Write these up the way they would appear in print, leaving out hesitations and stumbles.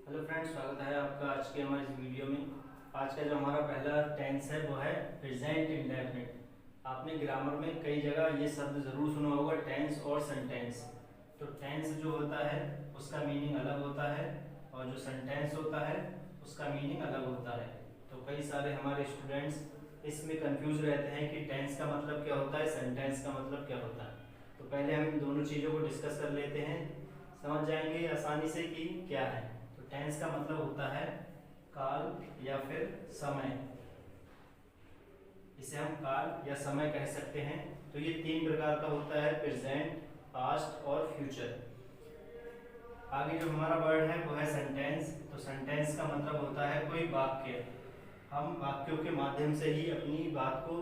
Hello friends, स्वागत है आपका आज के हमारे इस वीडियो में। आज का जो हमारा पहला टेंस है वो है प्रेजेंट इंडेफिनिट। आपने ग्रामर में कई जगह ये शब्द ज़रूर सुना होगा, टेंस और सेंटेंस। तो टेंस जो होता है उसका मीनिंग अलग होता है और जो सेंटेंस होता है उसका मीनिंग अलग होता है। तो कई सारे हमारे स्टूडेंट्स इसमें कंफ्यूज रहते हैं कि टेंस का मतलब क्या होता है, सेंटेंस का मतलब क्या होता है। तो पहले हम इन दोनों चीज़ों को डिस्कस कर लेते हैं, समझ जाएंगे आसानी से कि क्या है। तो टेंस का मतलब होता है काल या फिर समय। इसे हम काल या समय कह सकते हैं। तो ये तीन प्रकार का होता है, प्रेजेंट, पास्ट और फ्यूचर। आगे जो हमारा वर्ड है वो है सेंटेंस। तो सेंटेंस का मतलब होता है कोई वाक्य। हम वाक्यों के माध्यम से ही अपनी बात को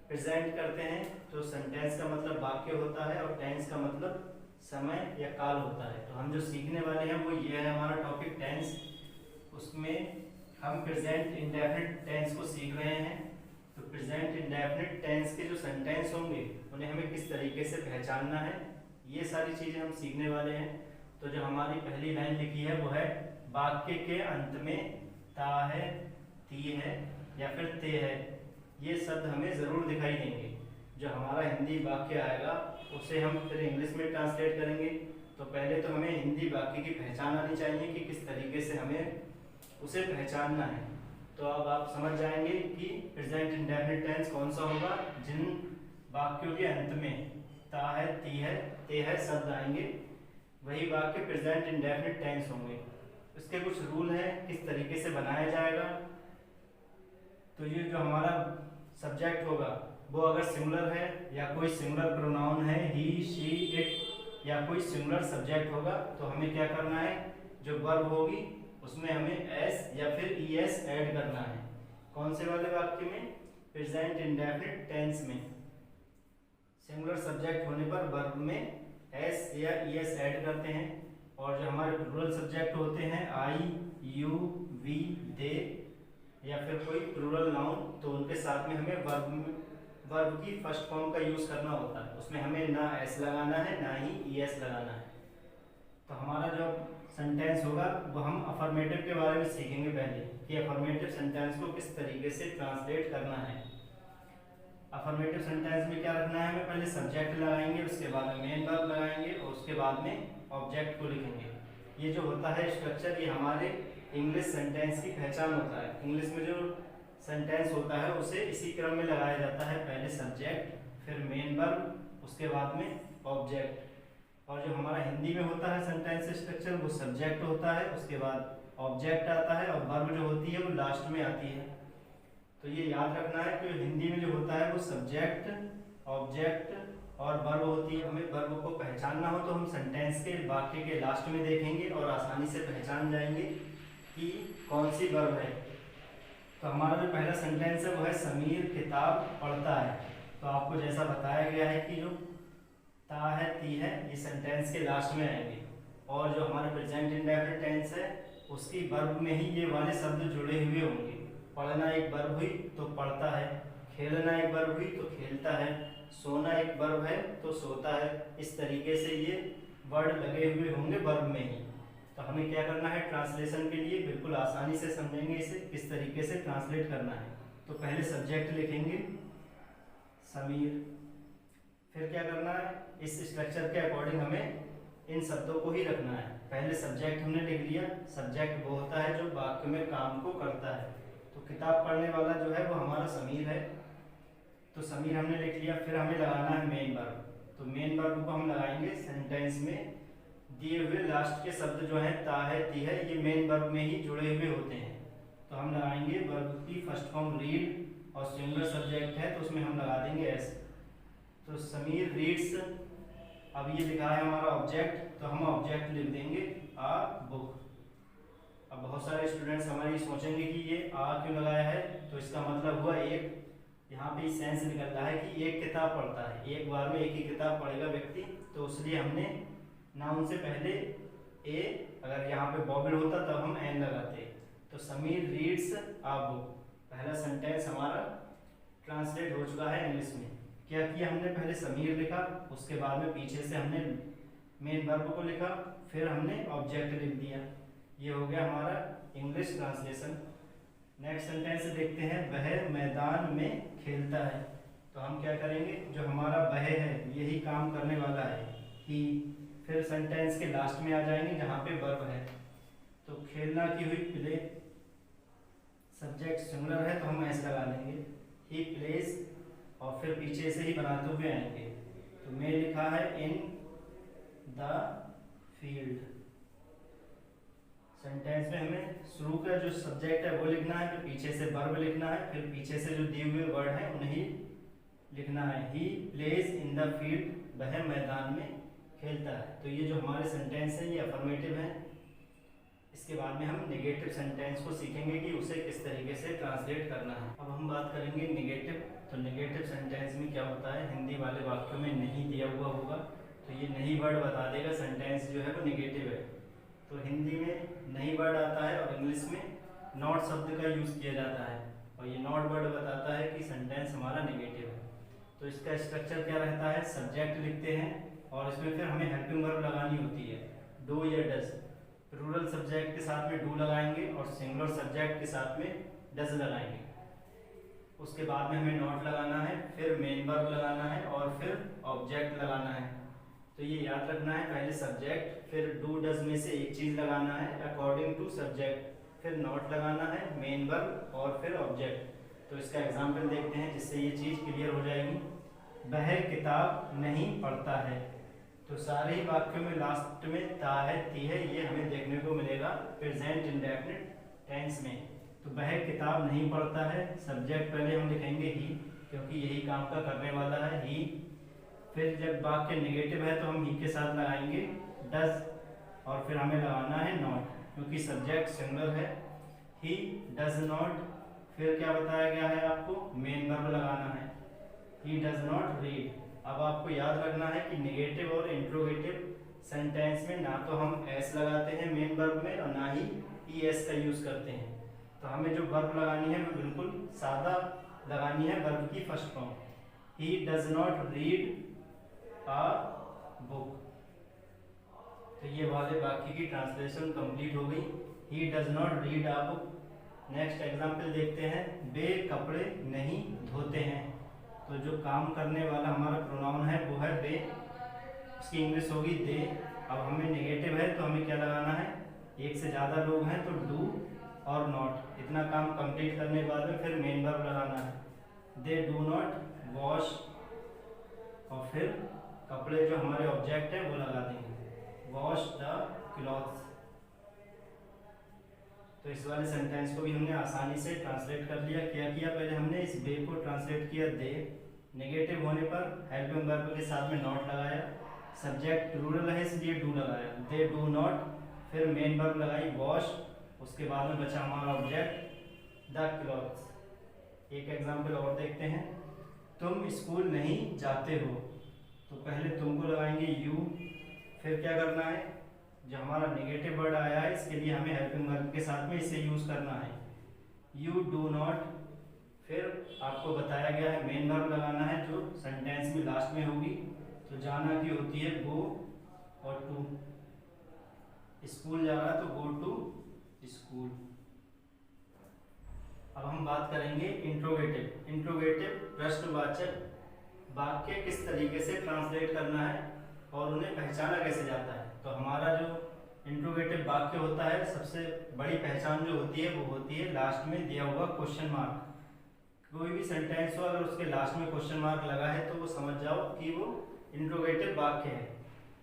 प्रेजेंट करते हैं। तो सेंटेंस का मतलब वाक्य होता है और टेंस का मतलब समय या काल होता है। तो हम जो सीखने वाले हैं वो ये है हमारा टॉपिक टेंस। उसमें हम प्रेजेंट इंडेफिनिट टेंस को सीख रहे हैं। तो प्रेजेंट इंडेफिनिट टेंस के जो सेंटेंस होंगे उन्हें हमें किस तरीके से पहचानना है, ये सारी चीज़ें हम सीखने वाले हैं। तो जो हमारी पहली लाइन लिखी है वो है वाक्य के अंत में ता है, ती है या फिर ते है, ये शब्द हमें ज़रूर दिखाई देंगे। जो हमारा हिंदी वाक्य आएगा उसे हम फिर इंग्लिश में ट्रांसलेट करेंगे। तो पहले तो हमें हिंदी वाक्य की पहचान आनी चाहिए कि किस तरीके से हमें उसे पहचानना है। तो अब आप समझ जाएंगे कि प्रेजेंट इंडेफिनिट टेंस कौन सा होगा। जिन वाक्यों के अंत में ता है, ती है, ते है शब्द आएंगे वही वाक्य प्रेजेंट इंडेफिनिट टेंस होंगे। इसके कुछ रूल हैं किस तरीके से बनाया जाएगा। तो ये जो हमारा सब्जेक्ट होगा वो अगर सिंगुलर है या कोई सिंगुलर प्रोनाउन है, ही, शी, इट या कोई सिंगुलर सब्जेक्ट होगा, तो हमें क्या करना है, जो वर्ब होगी उसमें हमें एस या फिर ईएस ऐड करना है। कौन से वाले वाक्य में, प्रेजेंट इंडेफिनिट टेंस में। सिंगुलर सब्जेक्ट होने पर वर्ब में एस या ईएस ऐड करते हैं। और जो हमारे प्लूरल सब्जेक्ट होते हैं, आई, यू, वी, दे या फिर कोई प्लूरल नाउन, तो उनके साथ में हमें वर्ब की फर्स्ट फॉर्म का यूज करना होता है। उसमें हमें ना एस लगाना है ना ही ईएस लगाना है। तो हमारा जो सेंटेंस होगा वो हम अफर्मेटिव के बारे में सीखेंगे पहले कि अफर्मेटिव सेंटेंस को किस तरीके से ट्रांसलेट करना है। अफर्मेटिव सेंटेंस में क्या रखना है, हमें पहले सब्जेक्ट लगाएंगे, उसके बाद में मेन वर्ब लगाएंगे और उसके बाद में ऑब्जेक्ट को लिखेंगे। ये जो होता है स्ट्रक्चर, ये हमारे इंग्लिश सेंटेंस की पहचान होता है। इंग्लिश में जो सेंटेंस होता है उसे इसी क्रम में लगाया जाता है, पहले सब्जेक्ट, फिर मेन वर्ब, उसके बाद में ऑब्जेक्ट। और जो हमारा हिंदी में होता है सेंटेंस स्ट्रक्चर, वो सब्जेक्ट होता है, उसके बाद ऑब्जेक्ट आता है और वर्ब जो होती है वो लास्ट में आती है। तो ये याद रखना है कि हिंदी में जो होता है वो सब्जेक्ट, ऑब्जेक्ट और वर्ब होती है। हमें वर्ब को पहचानना हो तो हम सेंटेंस के वाक्य के लास्ट में देखेंगे और आसानी से पहचान जाएंगे कि कौन सी वर्ब है। तो हमारा जो पहला सेंटेंस है वो है समीर किताब पढ़ता है। तो आपको जैसा बताया गया है कि जो ता है, ती है, ये सेंटेंस के लास्ट में आएंगे। और जो हमारा प्रेजेंट इंडेफिनिट टेंस है उसकी वर्ब में ही ये वाले शब्द जुड़े हुए होंगे। पढ़ना एक वर्ब हुई तो पढ़ता है, खेलना एक वर्ब हुई तो खेलता है, सोना एक वर्ब है तो सोता है। इस तरीके से ये वर्ड लगे हुए होंगे वर्ब में ही। तो हमें क्या करना है, ट्रांसलेशन के लिए बिल्कुल आसानी से समझेंगे इसे किस तरीके से ट्रांसलेट करना है। तो पहले सब्जेक्ट लिखेंगे समीर, फिर क्या करना है, इस स्ट्रक्चर के अकॉर्डिंग हमें इन शब्दों को ही रखना है। पहले सब्जेक्ट हमने लिख लिया। सब्जेक्ट वो होता है जो वाक्य में काम को करता है। तो किताब पढ़ने वाला जो है वो हमारा समीर है, तो समीर हमने लिख लिया। फिर हमें लगाना है मेन वर्ब। तो मेन वर्ब को हम लगाएंगे सेंटेंस में दिए हुए लास्ट के शब्द जो हैं ता है, ती है, ये मेन वर्ब में ही जुड़े हुए होते हैं। तो हम लगाएंगे वर्ब की फर्स्ट फॉर्म रीड और सिंगुलर सब्जेक्ट है तो उसमें हम लगा देंगे एस। तो समीर रीड्स, अब ये लिखा है हमारा ऑब्जेक्ट, तो हम ऑब्जेक्ट लिख देंगे आ बुक। अब बहुत सारे स्टूडेंट्स हमारे सोचेंगे कि ये आ क्यों लगाया है, तो इसका मतलब हुआ एक, यहाँ पे सेंस निकल रहा है कि एक किताब पढ़ता है, एक बार में एक ही किताब पढ़ेगा व्यक्ति। तो इसलिए हमने नाउन से पहले ए, अगर यहाँ पे बॉबिल होता तब हम एन लगाते। तो समीर रीड्स आ बुक, पहला सेंटेंस हमारा ट्रांसलेट हो चुका है इंग्लिश में। क्या किया हमने, पहले समीर लिखा, उसके बाद में पीछे से हमने मेन वर्ब को लिखा, फिर हमने ऑब्जेक्ट लिख दिया। ये हो गया हमारा इंग्लिश ट्रांसलेशन। नेक्स्ट सेंटेंस देखते हैं, वह मैदान में खेलता है। तो हम क्या करेंगे, जो हमारा वह है यही काम करने वाला है, ही। फिर सेंटेंस के लास्ट में आ जाएंगे जहाँ पे वर्ब है। तो खेलना की हुई प्ले, सब्जेक्ट सिंगुलर है तो हम एस लगा लेंगे, ही प्लेज, और फिर पीछे से ही बनाते हुए आएंगे। तो मैं लिखा है इन द फील्ड। सेंटेंस में हमें शुरू का जो सब्जेक्ट है वो लिखना है, फिर पीछे से वर्ब लिखना है, फिर पीछे से जो दिए हुए वर्ड है उन्हें लिखना है। He plays in the field, वह मैदान में खेलता है। तो ये जो हमारे सेंटेंस है ये अफर्मेटिव है। इसके बाद में हम नेगेटिव सेंटेंस को सीखेंगे कि उसे किस तरीके से ट्रांसलेट करना है। अब हम बात करेंगे नेगेटिव। तो नेगेटिव सेंटेंस में क्या होता है, हिंदी वाले वाक्यों में नहीं दिया हुआ होगा तो ये नहीं वर्ड बता देगा सेंटेंस जो है वो नेगेटिव है। तो हिंदी में नहीं वर्ड आता है और इंग्लिश में नॉट शब्द का यूज़ किया जाता है, और ये नॉट वर्ड बताता है कि सेंटेंस हमारा नेगेटिव है। तो इसका स्ट्रक्चर क्या रहता है, सब्जेक्ट लिखते हैं और इसमें फिर हमें हेल्पिंग वर्ब लगानी होती है, डू या डज। प्लूरल सब्जेक्ट के साथ में डू लगाएंगे और सिंगुलर सब्जेक्ट के साथ में डज लगाएंगे। उसके बाद में हमें नॉट लगाना है, फिर मेन वर्ब लगाना है और फिर ऑब्जेक्ट लगाना है। तो ये याद रखना है, पहले सब्जेक्ट, फिर डू डज में से एक चीज़ लगाना है अकॉर्डिंग टू सब्जेक्ट, फिर नॉट लगाना है, मेन वर्ब और फिर ऑब्जेक्ट। तो इसका एग्जाम्पल देखते हैं जिससे ये चीज़ क्लियर हो जाएगी। वह किताब नहीं पढ़ता है। तो सारे ही वाक्यों में लास्ट में ता है, ती है, ये हमें देखने को मिलेगा प्रेजेंट इंडेफिनिट टेंस में। तो वह किताब नहीं पढ़ता है, सब्जेक्ट पहले हम लिखेंगे ही, क्योंकि यही काम का करने वाला है, ही। फिर जब वाक्य नेगेटिव है तो हम ही के साथ लगाएंगे डज, और फिर हमें लगाना है नॉट, क्योंकि सब्जेक्ट सिंगुलर है, ही डज नॉट। फिर क्या बताया गया है आपको, मेन वर्ब लगाना है, ही डज नॉट रीड। अब आपको याद रखना है कि नेगेटिव और इंट्रोगेटिव सेंटेंस में ना तो हम एस लगाते हैं मेन वर्ब में और ना ही ई एस का यूज़ करते हैं। तो हमें जो वर्ब लगानी है वो बिल्कुल सादा लगानी है, वर्ब की first form. He does not read a book. तो ये वाले वाक्य की ट्रांसलेशन कंप्लीट हो गई, he does not read a book. Next example देखते हैं, वे कपड़े नहीं धोते हैं। तो जो काम करने वाला हमारा प्रोनाउन है वो है दे, उसकी इंग्लिश होगी दे। अब हमें नेगेटिव है तो हमें क्या लगाना है, एक से ज़्यादा लोग हैं तो डू और नॉट। इतना काम कंप्लीट करने के बाद में फिर मेन वर्ब लगाना है, दे डू नॉट वॉश, और फिर कपड़े जो हमारे ऑब्जेक्ट है वो लगा देंगे, वॉश द क्लॉथ्स। तो इस वाले सेंटेंस को भी हमने आसानी से ट्रांसलेट कर लिया। क्या किया, पहले हमने इस दे को ट्रांसलेट किया दे, नेगेटिव होने पर हेल्पिंग वर्ब के साथ में नॉट लगाया, सब्जेक्ट प्लूरल है इसलिए डू लगाया, दे डू नॉट, फिर मेन वर्ब लगाई वॉश, उसके बाद में बचा हमारा ऑब्जेक्ट द क्लॉथ्स। एक एग्जांपल और देखते हैं, तुम स्कूल नहीं जाते हो। तो पहले तुमको लगाएंगे यू, फिर क्या करना है, जो हमारा नेगेटिव वर्ड आया है इसके लिए हमें हेल्पिंग वर्ब के साथ में इसे यूज करना है, यू डू नॉट। फिर आपको बताया गया है मेन वर्ब लगाना है जो सेंटेंस में लास्ट में होगी। तो जाना की होती है गो और टू, स्कूल जा रहा तो गो टू स्कूल। अब हम बात करेंगे इंट्रोगेटिव। इंट्रोगेटिव प्रश्नवाचक वाक्य किस तरीके से ट्रांसलेट करना है और उन्हें पहचाना कैसे जाता है। तो हमारा जो इंट्रोगेटिव वाक्य होता है सबसे बड़ी पहचान जो होती है वो होती है लास्ट में दिया हुआ क्वेश्चन मार्क। कोई भी सेंटेंस हो अगर उसके लास्ट में क्वेश्चन मार्क लगा है तो वो समझ जाओ कि वो इंट्रोगेटिव वाक्य है।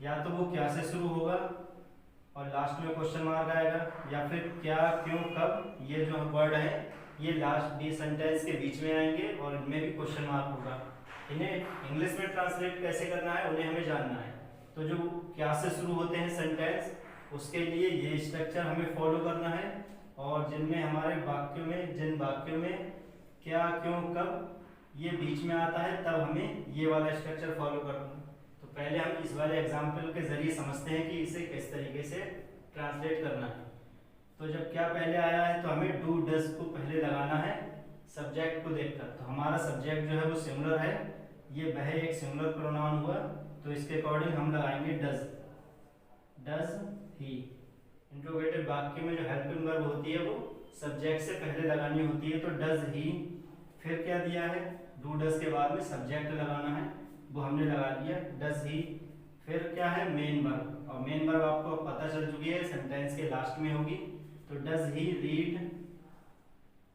या तो वो क्या से शुरू होगा और लास्ट में क्वेश्चन मार्क आएगा, या फिर क्या, क्यों, कब, ये जो वर्ड है ये लास्ट बी सेंटेंस के बीच में आएंगे और इनमें भी क्वेश्चन मार्क होगा। इन्हें इंग्लिश में ट्रांसलेट कैसे करना है उन्हें हमें जानना है। तो जो क्या से शुरू होते हैं सेंटेंस उसके लिए ये स्ट्रक्चर हमें फॉलो करना है, और जिनमें हमारे वाक्यों में जिन वाक्यों में क्या, क्यों, कब ये बीच में आता है तब हमें ये वाला स्ट्रक्चर फॉलो करना है। तो पहले हम इस वाले एग्जाम्पल के जरिए समझते हैं कि इसे किस तरीके से ट्रांसलेट करना है। तो जब क्या पहले आया है तो हमें डू डज को पहले लगाना है सब्जेक्ट को देखकर। तो हमारा सब्जेक्ट जो है वो सिंगुलर है, ये वह एक सिंगुलर प्रोनाउन हुआ तो इसके अकॉर्डिंग हम लगाएंगे डज, डज ही। इंट्रोगेटिव वाक्य में जो हेल्पिंग वर्ब होती है वो सब्जेक्ट से पहले लगानी होती है। तो डज ही, फिर क्या दिया है, डू डज के बाद में सब्जेक्ट लगाना है, वो हमने लगा दिया डज ही। फिर क्या है, मेन वर्ब, और मेन वर्ब आपको पता चल चुकी है सेंटेंस के लास्ट में होगी। तो डज ही रीड,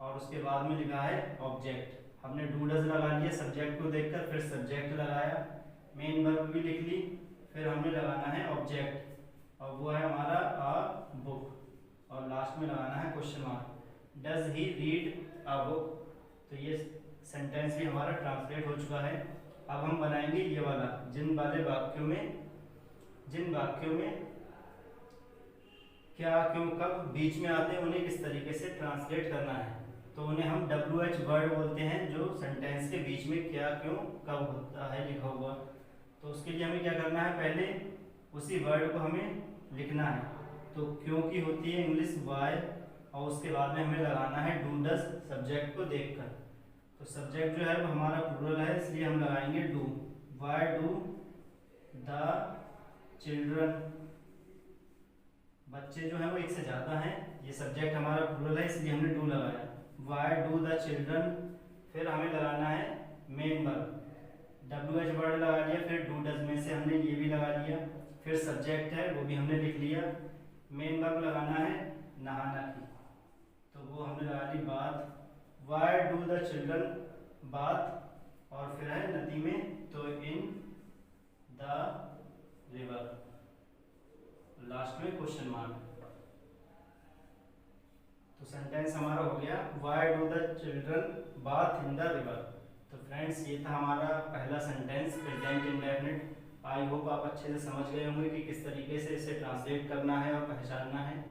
और उसके बाद में लिखा है ऑब्जेक्ट। हमने डू डज लगा लिया सब्जेक्ट को देखकर, फिर सब्जेक्ट लगाया, मेन वर्ब भी लिख ली, फिर हमने लगाना है ऑब्जेक्ट, और वो है हमारा अ बुक, और लास्ट में लगाना है question mark. Does he read a book. तो ये सेंटेंस भी हमारा ट्रांसलेट हो चुका है। अब हम बनाएंगे ये वाला, जिन वाक्यों में क्या क्यों कब बीच में आते हैं उन्हें किस तरीके से ट्रांसलेट करना है। तो उन्हें हम WH वर्ड बोलते हैं, जो सेंटेंस के बीच में क्या क्यों कब होता है लिखा हुआ। तो उसके लिए हमें क्या करना है, पहले उसी वर्ड को हमें लिखना है। तो क्यों की होती है इंग्लिश वाई, और उसके बाद में हमें लगाना है डू डज सब्जेक्ट को देखकर। तो सब्जेक्ट जो है वो हमारा प्लूरल है, इसलिए हम लगाएंगे do. Y do the children, बच्चे जो है वो एक से ज्यादा हैं, ये सब्जेक्ट हमारा प्लूरल है इसलिए हमने डू लगाया। वाई डू द चिल्ड्रन, फिर हमें लगाना है मेन वर्ब, WH वर्ड लगा लिया, फिर डू डज में से हमने ये भी लगा लिया, फिर सब्जेक्ट है वो भी हमने लिख लिया। मेन वर्ब लगाना है नहाना की, तो वो हमने लगा ली bath. Why do the children bath, और फिर है नदी में, तो इन द रिवर, लास्ट में क्वेश्चन मार्क। तो सेंटेंस हमारा हो गया why do the children bath in the river. तो फ्रेंड्स ये था हमारा पहला sentence present indefinite. I hope आप अच्छे से समझ गए होंगे कि किस तरीके से इसे ट्रांसलेट करना है और पहचानना है।